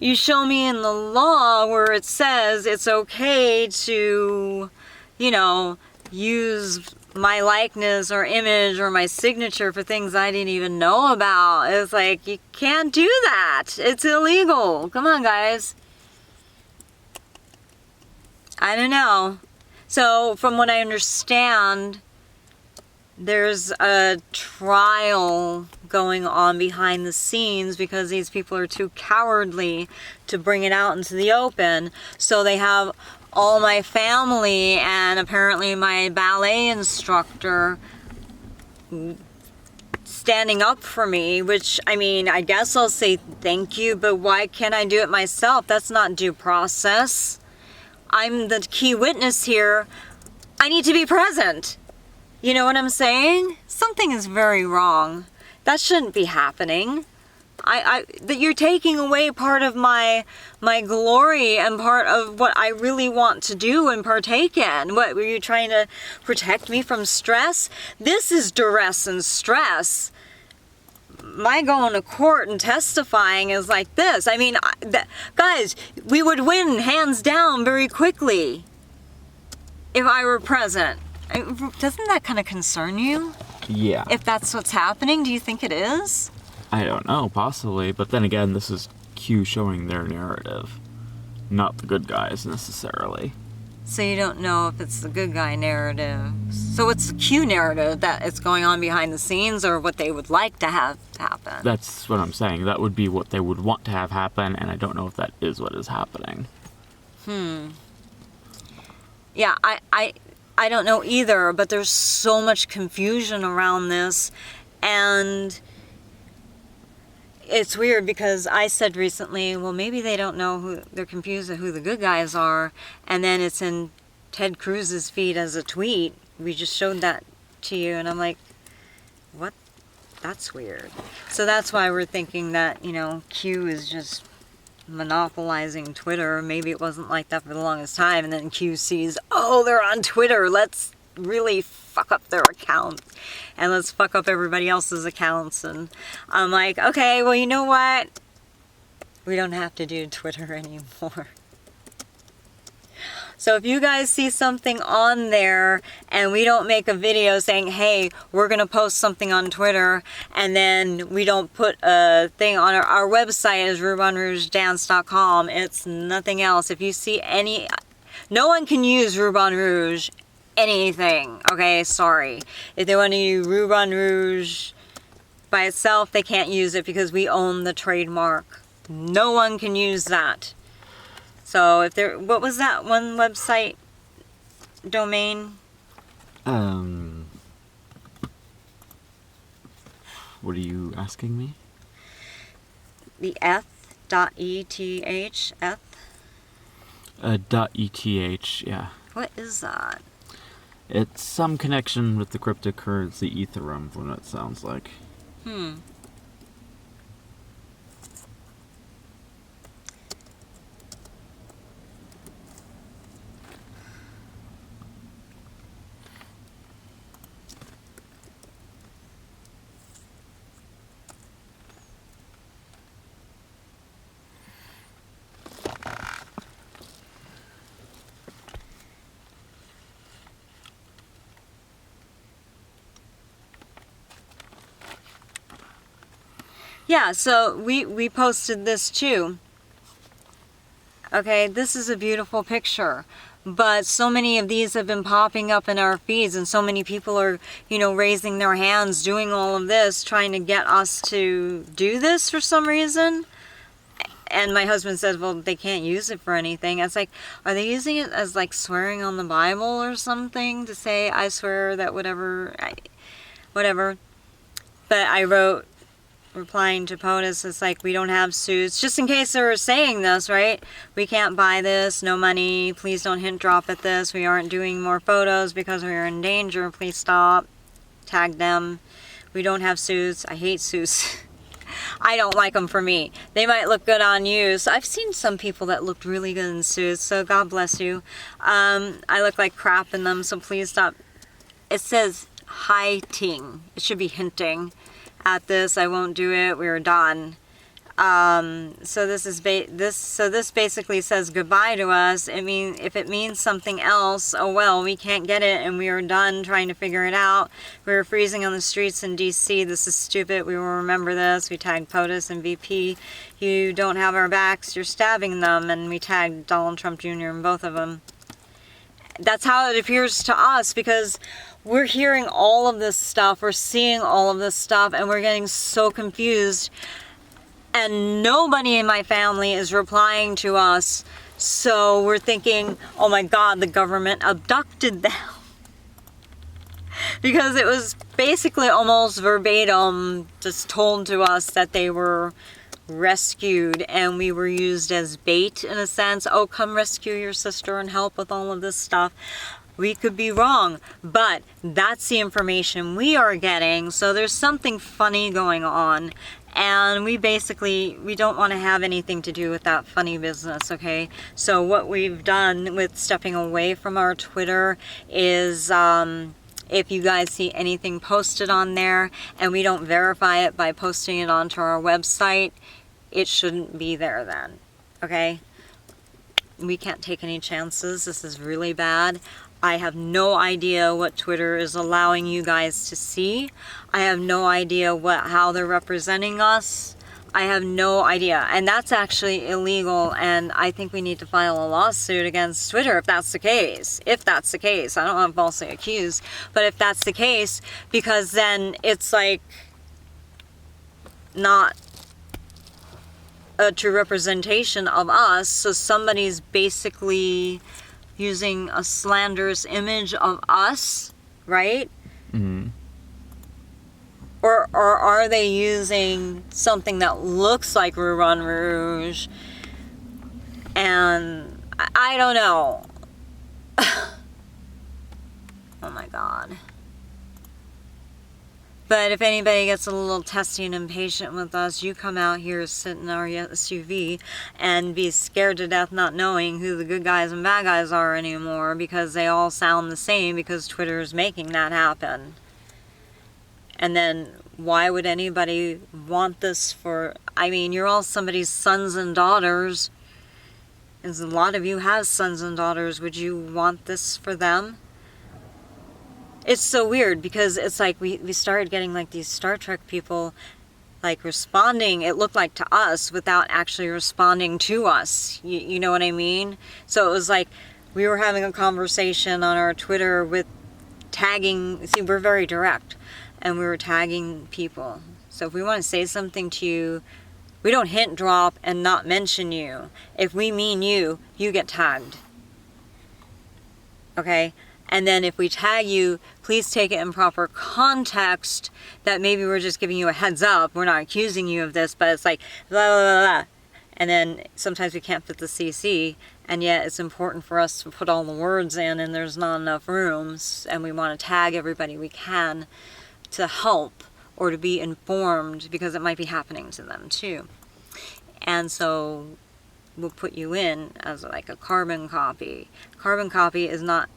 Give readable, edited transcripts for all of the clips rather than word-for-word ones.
you show me in the law where it says it's okay to, you know, use my likeness or image or my signature for things I didn't even know about. It's like, you can't do that. It's illegal. Come on, guys. I don't know. So, from what I understand, there's a trial going on behind the scenes because these people are too cowardly to bring it out into the open. So they have all my family and apparently my ballet instructor standing up for me, which, I mean, I guess I'll say thank you, but why can't I do it myself? That's not due process. I'm the key witness here. I need to be present. You know what I'm saying? Something is very wrong. That shouldn't be happening. That you're taking away part of my glory and part of what I really want to do and partake in. What, were you trying to protect me from stress? This is duress and stress. My going to court and testifying is like this. I mean, guys, we would win hands down very quickly if I were present. Doesn't that kind of concern you? Yeah. If that's what's happening, do you think it is? I don't know, possibly. But then again, this is Q showing their narrative, not the good guys necessarily. So you don't know if it's the good guy narrative. So what's the Q narrative, that it's going on behind the scenes, or what they would like to have happen? That's what I'm saying. That would be what they would want to have happen, and I don't know if that is what is happening. Yeah, I don't know either, but there's so much confusion around this, and it's weird because I said recently, well, maybe they don't know who, they're confused at who the good guys are, and then it's in Ted Cruz's feed as a tweet. We just showed that to you, and I'm like, what? That's weird. So that's why we're thinking that, you know, Q is just monopolizing Twitter. Maybe it wasn't like that for the longest time, and then Q sees, oh, they're on Twitter, let's really fuck up their account, and let's fuck up everybody else's accounts. And I'm like, okay, well, you know what, we don't have to do Twitter anymore. So if you guys see something on there and we don't make a video saying, hey, we're going to post something on Twitter, and then we don't put a thing on our website is RubanRougeDance.com. It's nothing else. If you see any, no one can use Ruban Rouge anything. Okay, sorry. If they want to use Ruban Rouge by itself, they can't use it because we own the trademark. No one can use that. So if there, what was that one website domain? What are you asking me? The eth.eth. Eth? .eth, yeah. What is that? It's some connection with the cryptocurrency Ethereum, what it sounds like. Yeah, so we posted this too. Okay, this is a beautiful picture. But so many of these have been popping up in our feeds, and so many people are, you know, raising their hands, doing all of this, trying to get us to do this for some reason. And my husband says, well, they can't use it for anything. It's like, are they using it as like swearing on the Bible or something, to say, I swear that whatever. But I wrote, replying to POTUS, it's like, we don't have suits, just in case they're saying this, right? We can't buy this, no money, please don't hint drop at this, we aren't doing more photos because we are in danger, please stop. Tag them. We don't have suits. I hate suits. I don't like them for me. They might look good on you. So I've seen some people that looked really good in suits, so God bless you. I look like crap in them, so please stop. It says hinting. It should be hinting at this. I won't do it. We're done. So this basically says goodbye to us. I mean, if it means something else, oh well, we can't get it, and we are done trying to figure it out. We were freezing on the streets in D.C. This is stupid. We will remember this. We tagged POTUS and VP. You don't have our backs. You're stabbing them, and we tagged Donald Trump Jr. in both of them. That's how it appears to us, because we're hearing all of this stuff, we're seeing all of this stuff, and we're getting so confused. And nobody in my family is replying to us. So we're thinking, oh my God, the government abducted them. Because it was basically almost verbatim just told to us that they were rescued and we were used as bait in a sense. Oh, come rescue your sister and help with all of this stuff. We could be wrong, but that's the information we are getting. So there's something funny going on. And we don't want to have anything to do with that funny business, okay? So what we've done with stepping away from our Twitter is if you guys see anything posted on there and we don't verify it by posting it onto our website, it shouldn't be there then, okay? We can't take any chances. This is really bad. I have no idea what Twitter is allowing you guys to see. I have no idea how they're representing us. I have no idea. And that's actually illegal, and I think we need to file a lawsuit against Twitter if that's the case. If that's the case. I don't want to falsely accuse, but if that's the case, because then it's like not a true representation of us. So somebody's basically using a slanderous image of us, right? Mm-hmm. Or are they using something that looks like Rubans Rouge? And I don't know. Oh my God. But if anybody gets a little testy and impatient with us, you come out here, sit in our SUV, and be scared to death not knowing who the good guys and bad guys are anymore, because they all sound the same, because Twitter is making that happen. And then why would anybody want this for... I mean, you're all somebody's sons and daughters. And a lot of you have sons and daughters. Would you want this for them? It's so weird, because it's like we started getting like these Star Trek people like responding, it looked like, to us without actually responding to us. You know what I mean? So it was like we were having a conversation on our Twitter with tagging. See, we're very direct, and we were tagging people. So if we want to say something to you, we don't hint drop and not mention you. If we mean you, you get tagged. Okay? And then if we tag you, please take it in proper context, that maybe we're just giving you a heads up. We're not accusing you of this, but it's like, blah, blah, blah, blah. And then sometimes we can't fit the CC, and yet it's important for us to put all the words in, and there's not enough rooms, and we want to tag everybody we can to help or to be informed, because it might be happening to them too. And so we'll put you in as like a carbon copy. Carbon copy is not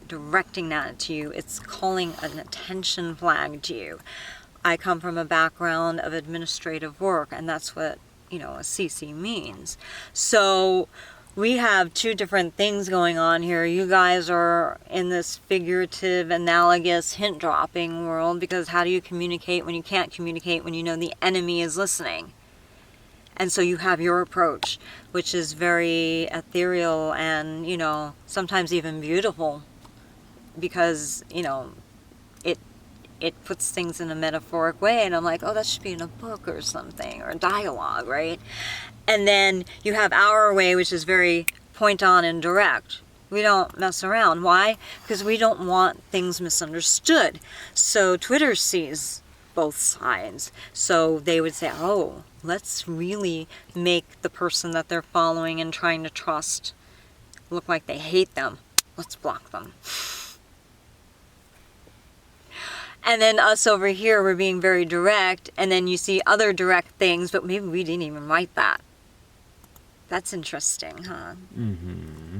directing that to you, it's calling an attention flag to you. I come from a background of administrative work, and that's what, a CC means. So we have two different things going on here. You guys are in this figurative, analogous, hint dropping world, because how do you communicate when you can't communicate when you know the enemy is listening? And so you have your approach, which is very ethereal and, sometimes even beautiful. Because, it puts things in a metaphoric way, and I'm like, oh, that should be in a book or something, or a dialogue, right? And then you have our way, which is very point on and direct. We don't mess around. Why? Because we don't want things misunderstood. So Twitter sees both sides. So they would say, oh, let's really make the person that they're following and trying to trust look like they hate them. Let's block them. And then us over here, we're being very direct, and then you see other direct things, but maybe we didn't even write that. That's interesting, huh? Mm-hmm.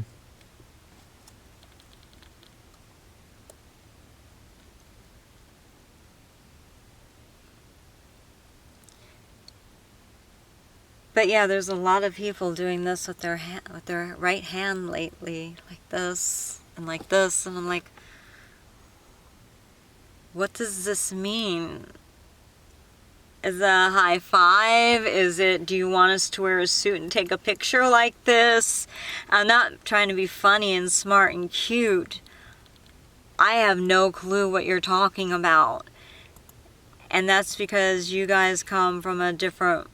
But yeah, there's a lot of people doing this with their right hand lately, like this and like this, and I'm like, what does this mean? Is it a high five? Is it, do you want us to wear a suit and take a picture like this? I'm not trying to be funny and smart and cute. I have no clue what you're talking about. And that's because you guys come from a different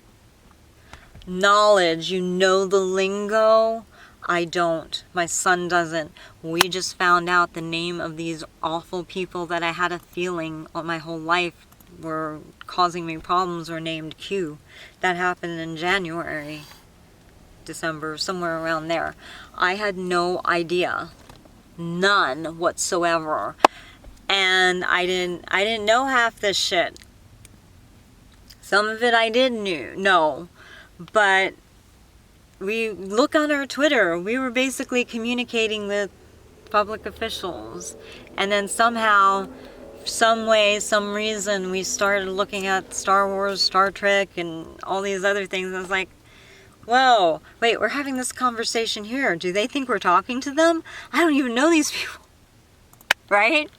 knowledge. You know the lingo. I don't. My son doesn't. We just found out the name of these awful people that I had a feeling my whole life were causing me problems were named Q. That happened in January, December, somewhere around there. I had no idea. None whatsoever. And I didn't know half this shit. Some of it I did know, but we look on our Twitter, we were basically communicating with public officials, and then somehow, some way, some reason, we started looking at Star Wars, Star Trek, and all these other things. I was like, whoa, wait, we're having this conversation here. Do they think we're talking to them? I don't even know these people. Right?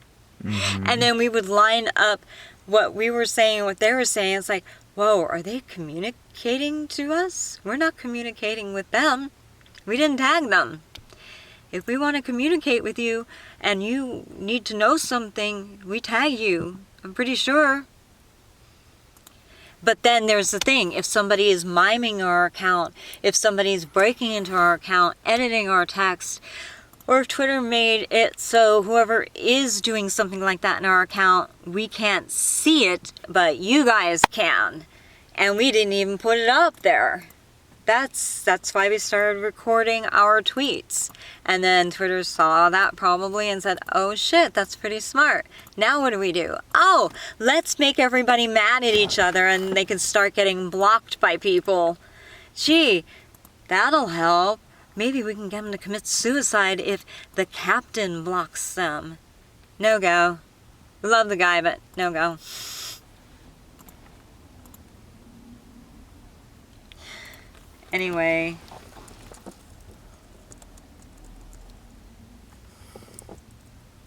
Mm-hmm. And then we would line up what we were saying and what they were saying. It's like, whoa, are they communicating to us? We're not communicating with them. We didn't tag them. If we want to communicate with you and you need to know something, we tag you. I'm pretty sure. But then there's the thing. If somebody is miming our account, if somebody's breaking into our account, editing our text, or if Twitter made it so whoever is doing something like that in our account, we can't see it, but you guys can. And we didn't even put it up there. That's why we started recording our tweets. And then Twitter saw that probably and said, oh shit, that's pretty smart. Now what do? Oh, let's make everybody mad at each other and they can start getting blocked by people. Gee, that'll help. Maybe we can get them to commit suicide if the captain blocks them. No go. We love the guy, but no go. Anyway.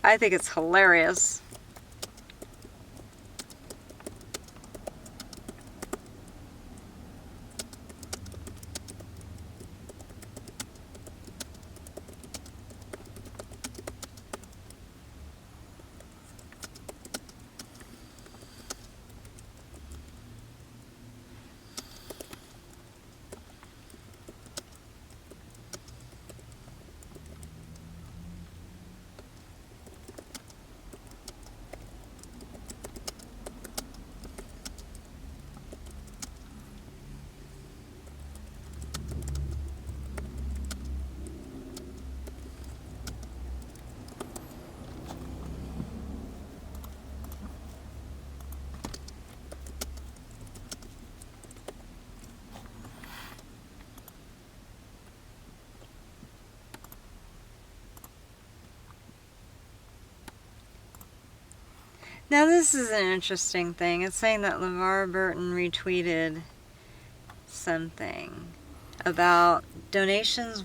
I think it's hilarious. Now this is an interesting thing. It's saying that LeVar Burton retweeted something about donations.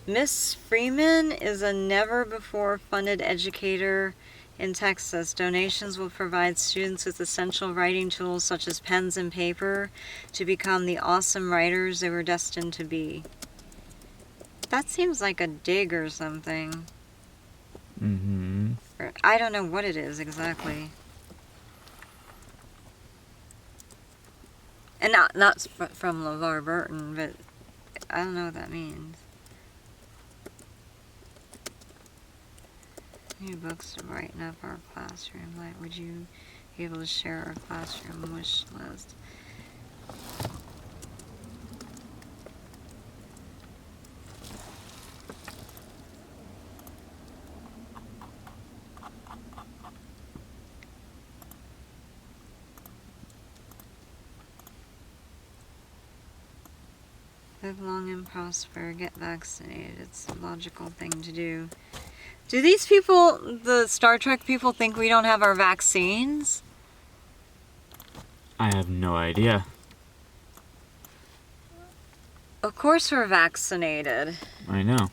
Miss Freeman is a never-before-funded educator in Texas. Donations will provide students with essential writing tools such as pens and paper to become the awesome writers they were destined to be. That seems like a dig or something. Mm-hmm. I don't know what it is exactly. And not from LeVar Burton, but I don't know what that means. New books to brighten up our classroom. Like, would you be able to share our classroom wish list? Live long and prosper. Get vaccinated. It's a logical thing to do. Do these people, the Star Trek people, think we don't have our vaccines? I have no idea. Of course we're vaccinated. I know.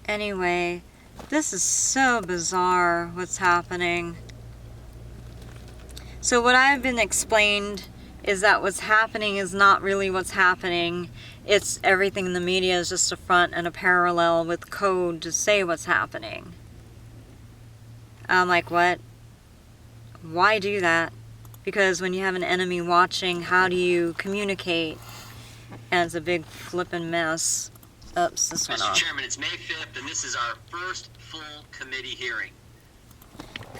Anyway, this is so bizarre what's happening. So what I've been explained is that what's happening is not really what's happening. It's everything in the media is just a front and a parallel with code to say what's happening. I'm like, what? Why do that? Because when you have an enemy watching, how do you communicate? And it's a big flippin' mess. Oops, this went off. Mr. Chairman, it's May 5th, and this is our first full committee hearing.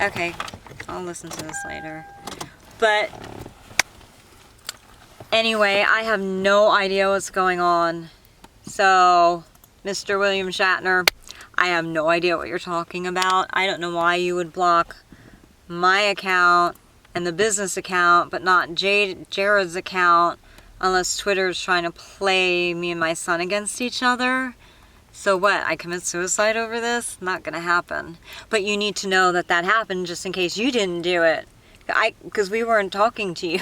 Okay, I'll listen to this later. But anyway, I have no idea what's going on. So, Mr. William Shatner, I have no idea what you're talking about. I don't know why you would block my account and the business account, but not Jared's account, unless Twitter's trying to play me and my son against each other. So what, I commit suicide over this? Not gonna happen. But you need to know that that happened just in case you didn't do it. Because we weren't talking to you.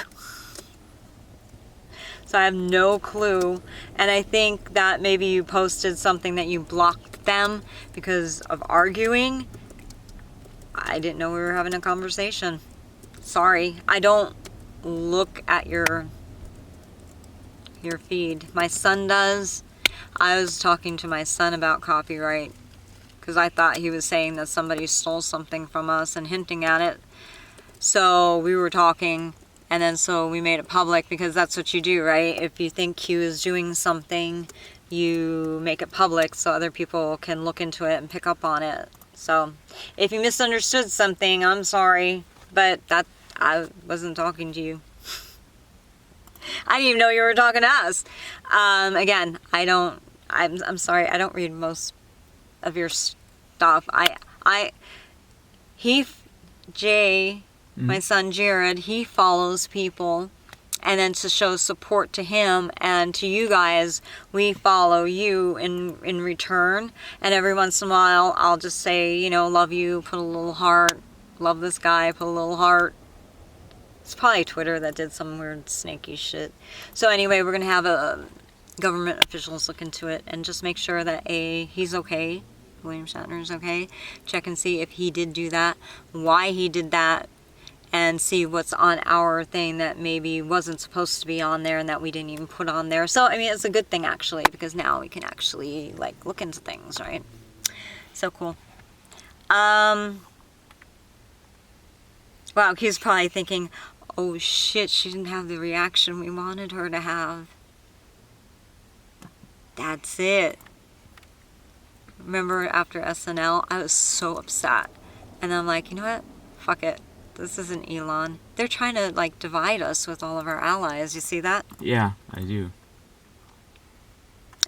So I have no clue. And I think that maybe you posted something that you blocked them because of arguing. I didn't know we were having a conversation. Sorry. I don't look at your feed. My son does. I was talking to my son about copyright because I thought he was saying that somebody stole something from us and hinting at it. So we were talking, and then so we made it public because that's what you do, right? If you think Q is doing something, you make it public so other people can look into it and pick up on it. So if you misunderstood something, I'm sorry, but that I wasn't talking to you. I didn't even know you were talking to us. Again, I'm sorry, I don't read most of your stuff. My son Jared, he follows people, and then to show support to him and to you guys, we follow you in return. And every once in a while, I'll just say, you know, love you, put a little heart, love this guy, put a little heart. It's probably Twitter that did some weird snaky shit. So anyway, we're going to have government officials look into it and just make sure that he's okay. William Shatner is okay. Check and see if he did do that, why he did that, and see what's on our thing that maybe wasn't supposed to be on there and that we didn't even put on there. So, I mean, it's a good thing, actually, because now we can actually, like, look into things, right? So cool. Wow, he's probably thinking, oh shit, she didn't have the reaction we wanted her to have. That's it. Remember after SNL, I was so upset. And I'm like, you know what? Fuck it. This isn't Elon. They're trying to, like, divide us with all of our allies. You see that? Yeah, I do.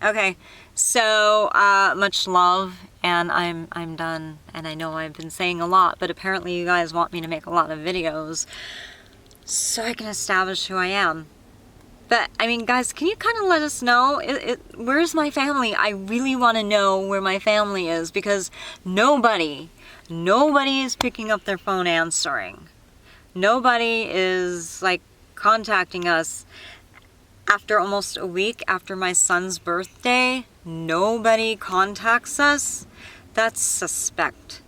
Okay, so much love, and I'm done. And I know I've been saying a lot, but apparently you guys want me to make a lot of videos so I can establish who I am. But, I mean, guys, can you kind of let us know, where's my family? I really want to know where my family is, because nobody is picking up their phone answering. Nobody is, like, contacting us. After almost a week after my son's birthday, nobody contacts us. That's suspect.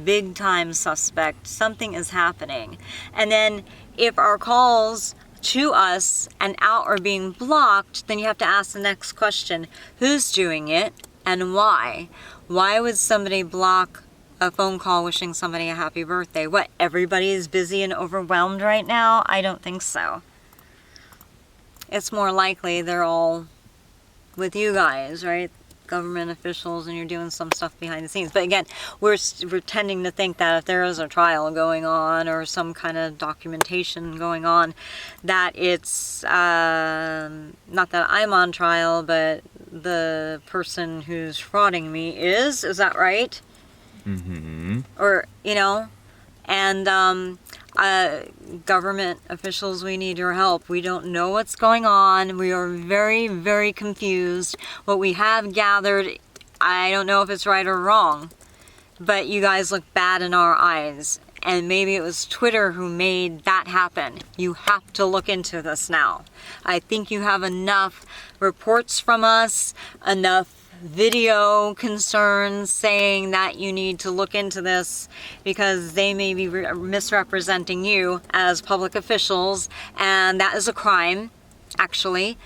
Big time suspect. Something is happening. And then if our calls to us and out are being blocked, then you have to ask the next question. Who's doing it and why? Why would somebody block a phone call wishing somebody a happy birthday? What, everybody is busy and overwhelmed right now? I don't think so. It's more likely they're all with you guys, right? government officials and you're doing some stuff behind the scenes. But again, we're tending to think that if there is a trial going on or some kind of documentation going on, that it's not that I'm on trial, but the person who's frauding me is that right? Mm-hmm. Or, you know, and government officials, we need your help. We don't know what's going on. We are very, very confused. What we have gathered, I don't know if it's right or wrong, but you guys look bad in our eyes. And maybe it was Twitter who made that happen. You have to look into this now. I think you have enough reports from us, enough video concerns saying that you need to look into this because they may be misrepresenting you as public officials, and that is a crime, actually.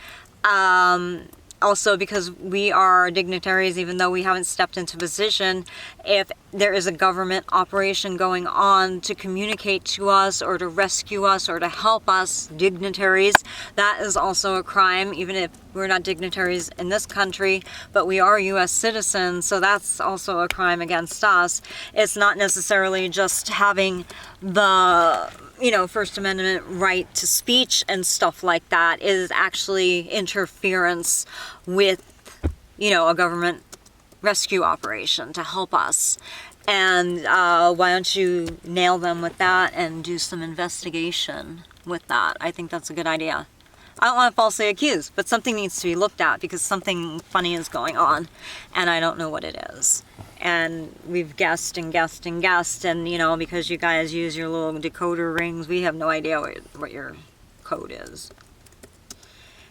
Also, because we are dignitaries, even though we haven't stepped into position, if there is a government operation going on to communicate to us or to rescue us or to help us, dignitaries, that is also a crime, even if we're not dignitaries in this country, but we are U.S. citizens, so that's also a crime against us. It's not necessarily just having the, you know, First Amendment right to speech and stuff like that. It is actually interference with, you know, a government rescue operation to help us. And why don't you nail them with that and do some investigation with that? I think that's a good idea. I don't want to falsely accuse, but something needs to be looked at because something funny is going on and I don't know what it is. And we've guessed and guessed and guessed, and you know, because you guys use your little decoder rings, we have no idea what your code is.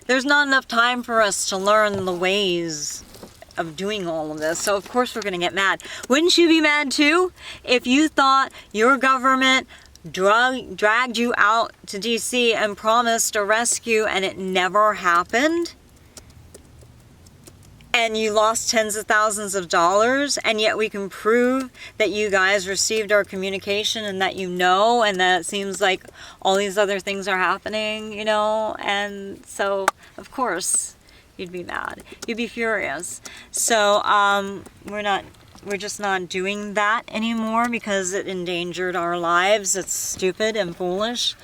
There's not enough time for us to learn the ways of doing all of this, so of course we're going to get mad. Wouldn't you be mad too if you thought your government dragged you out to DC and promised a rescue and it never happened? And you lost tens of thousands of dollars, and yet we can prove that you guys received our communication and that you know, and that it seems like all these other things are happening, you know, and so of course you'd be mad. You'd be furious. So we're just not doing that anymore because it endangered our lives. It's stupid and foolish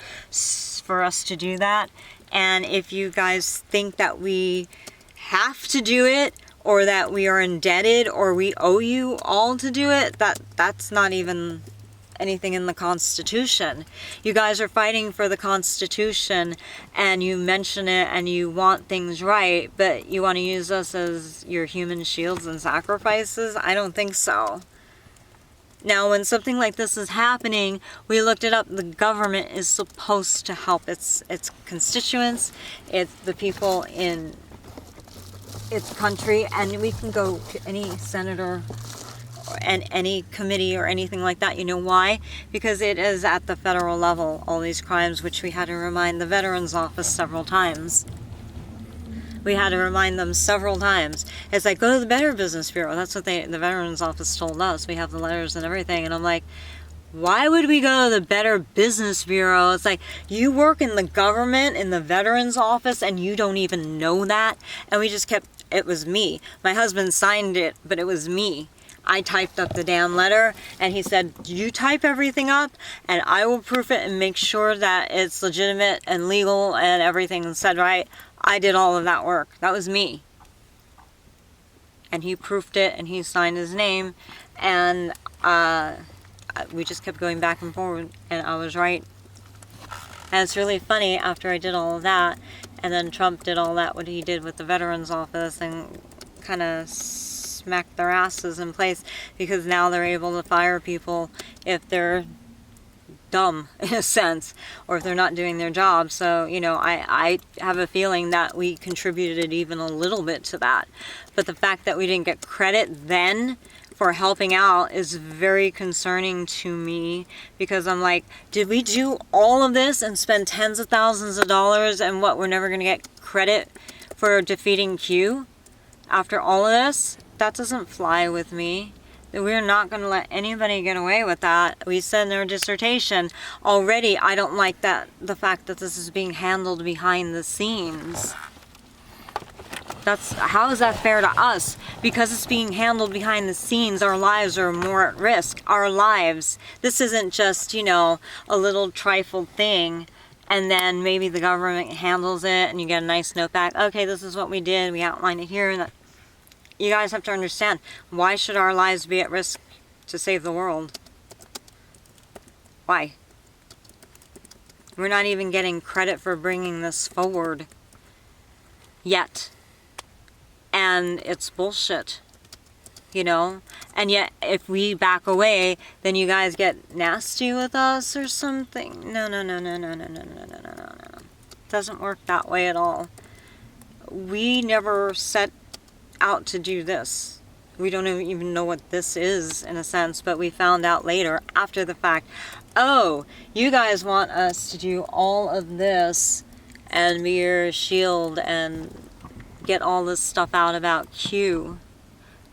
for us to do that. And if you guys think that we have to do it, or that we are indebted, or we owe you all to do it, that's not even anything in the Constitution. You guys are fighting for the Constitution, and you mention it, and you want things right, but you want to use us as your human shields and sacrifices? I don't think so. Now, when something like this is happening, we looked it up. The government is supposed to help its constituents, it's the people in its country, and we can go to any senator and any committee or anything like that. You know why? Because it is at the federal level, all these crimes, which we had to remind the Veterans Office several times. We had to remind them several times. It's like, go to the Better Business Bureau. That's what the Veterans Office told us. We have the letters and everything, and I'm like, why would we go to the Better Business Bureau? It's like, you work in the government, in the Veterans Office, and you don't even know that? And we just kept, it was me. My husband signed it, but it was me. I typed up the damn letter, and he said, you type everything up, and I will proof it and make sure that it's legitimate and legal and everything said right. I did all of that work. That was me. And he proofed it, and he signed his name, and we just kept going back and forward, and I was right. And it's really funny, after I did all of that, and then Trump did all that, what he did with the Veterans Office, and kind of smacked their asses in place, because now they're able to fire people if they're dumb, in a sense, or if they're not doing their job. So, you know, I have a feeling that we contributed even a little bit to that. But the fact that we didn't get credit then for helping out is very concerning to me, because I'm like, did we do all of this and spend tens of thousands of dollars, and what, we're never going to get credit for defeating Q after all of this? That doesn't fly with me. We're not going to let anybody get away with that. We said in our dissertation already, I don't like that, the fact that this is being handled behind the scenes. How is that fair to us? Because it's being handled behind the scenes, our lives are more at risk. Our lives. This isn't just, you know, a little trifle thing, and then maybe the government handles it, and you get a nice note back. Okay, this is what we did. We outlined it here. And that. You guys have to understand, why should our lives be at risk to save the world? Why? We're not even getting credit for bringing this forward yet. And it's bullshit, you know? And yet, if we back away, then you guys get nasty with us or something. No. Doesn't work that way at all. We never set out to do this. We don't even know what this is, in a sense, but we found out later, after the fact, oh, you guys want us to do all of this and be your shield and get all this stuff out about Q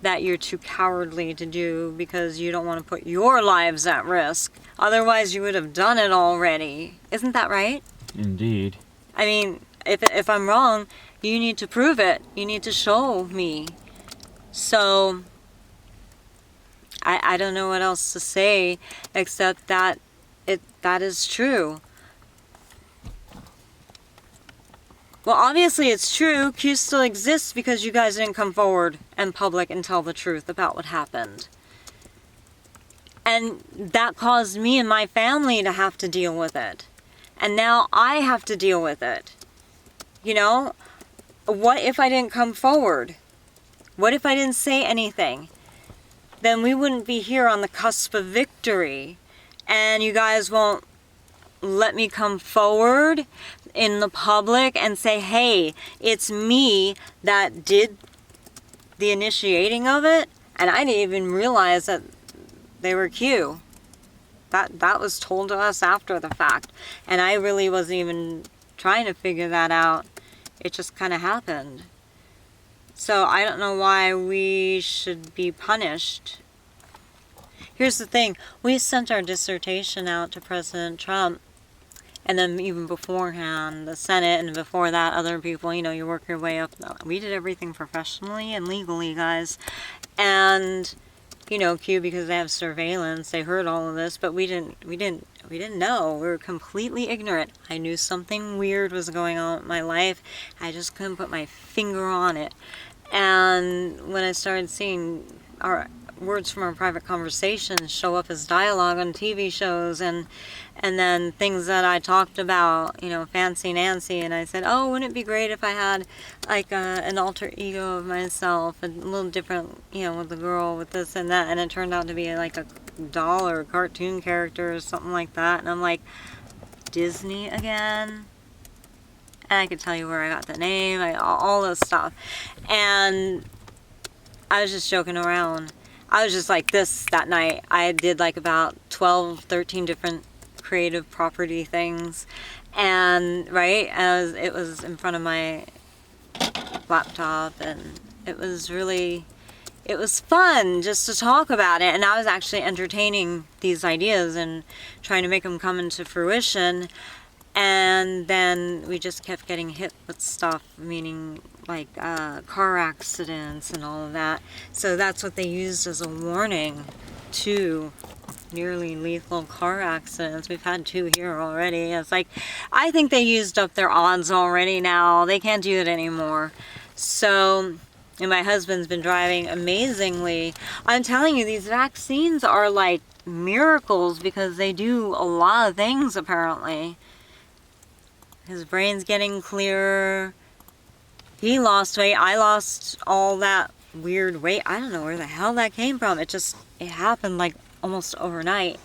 that you're too cowardly to do because you don't want to put your lives at risk. Otherwise, you would have done it already. Isn't that right? Indeed. I mean, if I'm wrong, you need to prove it. You need to show me. So, I don't know what else to say except that that is true. Well, obviously it's true. Q still exists because you guys didn't come forward in public and tell the truth about what happened. And that caused me and my family to have to deal with it. And now I have to deal with it. You know? What if I didn't come forward? What if I didn't say anything? Then we wouldn't be here on the cusp of victory. And you guys won't let me come forward in the public and say, hey, it's me that did the initiating of it, and I didn't even realize that they were Q. That was told to us after the fact, and I really wasn't even trying to figure that out. It just kind of happened. So I don't know why we should be punished. Here's the thing. We sent our dissertation out to President Trump. And then even beforehand, the Senate, and before that, other people, you know, you work your way up. We did everything professionally and legally, guys. And, you know, Q, because they have surveillance, they heard all of this, but we didn't know. We were completely ignorant. I knew something weird was going on in my life. I just couldn't put my finger on it. And when I started seeing our words from our private conversations show up as dialogue on TV shows, and then things that I talked about, you know, Fancy Nancy, and I said, oh, wouldn't it be great if I had like an alter ego of myself, a little different, you know, with the girl with this and that, and it turned out to be like a doll or a cartoon character or something like that, and I'm like, Disney again? And I could tell you where I got the name, all this stuff, and I was just joking around. I was just like this that night. I did like about 12, 13 different creative property things, and it was in front of my laptop, and it was fun just to talk about it, and I was actually entertaining these ideas and trying to make them come into fruition. And then we just kept getting hit with stuff, meaning like car accidents and all of that. So that's what they used as a warning to nearly lethal car accidents. We've had 2 here already. It's like, I think they used up their odds already now. They can't do it anymore. So, and my husband's been driving amazingly. I'm telling you, these vaccines are like miracles because they do a lot of things apparently. His brain's getting clearer. He lost weight. I lost all that weird weight. I don't know where the hell that came from. It happened like almost overnight.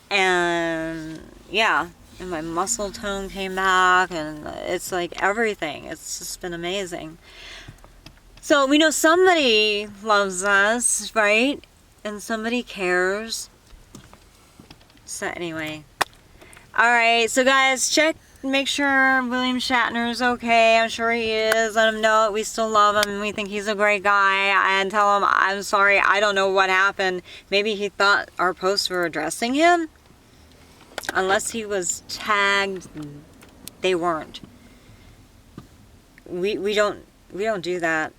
And yeah, and my muscle tone came back, and it's like everything. It's just been amazing. So we know somebody loves us, right? And somebody cares. So anyway. Alright, so guys, make sure William Shatner's okay. I'm sure he is. Let him know we still love him and we think he's a great guy. And tell him, I'm sorry, I don't know what happened. Maybe he thought our posts were addressing him. Unless he was tagged, they weren't. We don't We don't do that.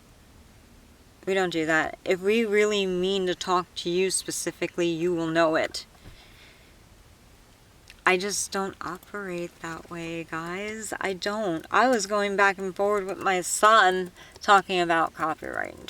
We don't do that. If we really mean to talk to you specifically, you will know it. I just don't operate that way, guys. I don't. I was going back and forward with my son talking about copyright